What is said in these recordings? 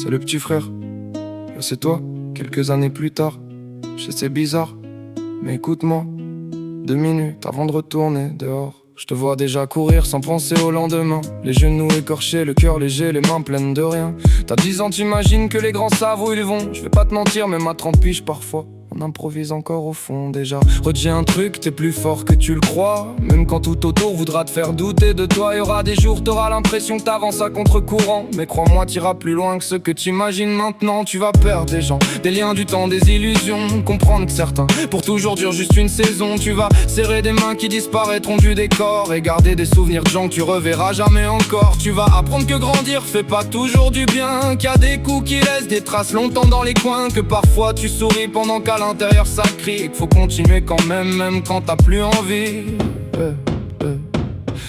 c'est le petit frère. Et c'est toi, quelques années plus tard. Je sais c'est bizarre, mais écoute-moi. 2 minutes avant de retourner dehors. Je te vois déjà courir sans penser au lendemain. Les genoux écorchés, le cœur léger, les mains pleines de rien. T'as 10 ans, t'imagines que les grands savent où ils vont. Je vais pas te mentir, même à 30 piges parfois on improvise encore au fond déjà. Retiens un truc, t'es plus fort que tu le crois. Même quand tout autour voudra te faire douter de toi. Y'aura des jours, t'auras l'impression que t'avances à contre-courant. Mais crois-moi, t'iras plus loin que ce que t'imagines maintenant. Tu vas perdre des gens, des liens du temps, des illusions. Comprendre que certains, pour toujours durent juste une saison. Tu vas serrer des mains qui disparaîtront du décor. Et garder des souvenirs de gens que tu reverras jamais encore. Tu vas apprendre que grandir fait pas toujours du bien. Qu'il y a des coups qui laissent des traces longtemps dans les coins. Que parfois tu souris pendant qu'à l'intérieur ça crie. Et qu'il faut continuer quand même quand t'as plus envie.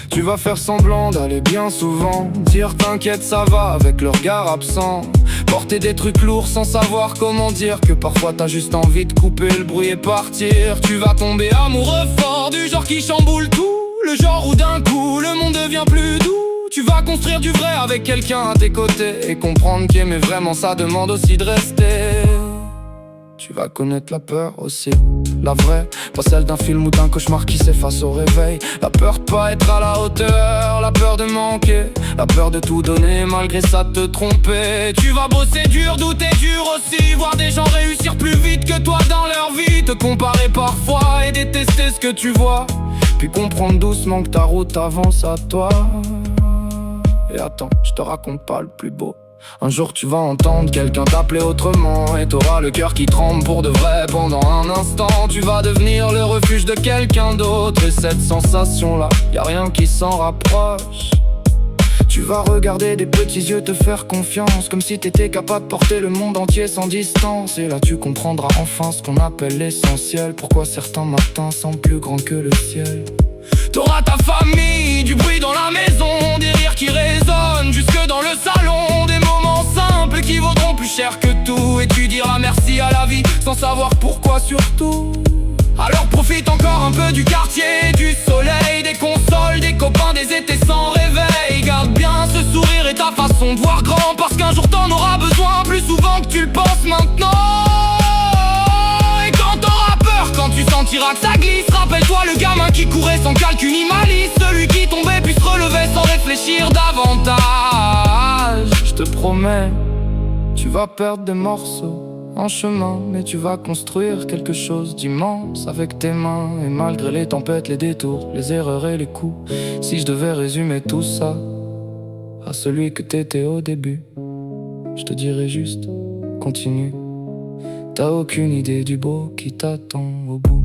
Tu vas faire semblant d'aller bien souvent. Dire t'inquiète ça va avec le regard absent. Porter des trucs lourds sans savoir comment dire. Que parfois t'as juste envie de couper le bruit et partir. Tu vas tomber amoureux fort, du genre qui chamboule tout. Le genre où d'un coup le monde devient plus doux. Tu vas construire du vrai avec quelqu'un à tes côtés. Et comprendre qu'aimer vraiment ça demande aussi de rester. Tu vas connaître la peur aussi, la vraie, pas celle d'un film ou d'un cauchemar qui s'efface au réveil. La peur de pas être à la hauteur, la peur de manquer, la peur de tout donner malgré ça te tromper. Tu vas bosser dur, douter dur aussi, voir des gens réussir plus vite que toi dans leur vie. Te comparer parfois et détester ce que tu vois. Puis comprendre doucement que ta route avance à toi. Et attends, je te raconte pas le plus beau. Un jour tu vas entendre quelqu'un t'appeler autrement. Et t'auras le cœur qui tremble pour de vrai pendant un instant. Tu vas devenir le refuge de quelqu'un d'autre. Et cette sensation là, y a rien qui s'en rapproche. Tu vas regarder des petits yeux te faire confiance. Comme si t'étais capable de porter le monde entier sans distance. Et là tu comprendras enfin ce qu'on appelle l'essentiel. Pourquoi certains matins semblent plus grands que le ciel. T'auras ta famille, du bruit dans la maison, des rires qui résonnent jusque dans le salon. Des moments simples qui vaudront plus cher que tout. Et tu diras merci à la vie sans savoir pourquoi surtout. Alors profite encore un peu du quartier, du soleil, des consoles, des copains, des étés sans réveil. Garde bien ce sourire et ta façon de voir grand. Parce qu'un jour t'en auras besoin plus souvent que tu le penses maintenant. Et quand t'auras peur, quand tu sentiras que ça glisse, rappelle-toi le gamin qui courait sans calcul ni malice. Celui qui tombait puis se relevait sans réfléchir davantage. Je te promets, tu vas perdre des morceaux en chemin, mais tu vas construire quelque chose d'immense avec tes mains. Et malgré les tempêtes, les détours, les erreurs et les coups, si je devais résumer tout ça à celui que t'étais au début, je te dirais juste, continue. T'as aucune idée du beau qui t'attend au bout.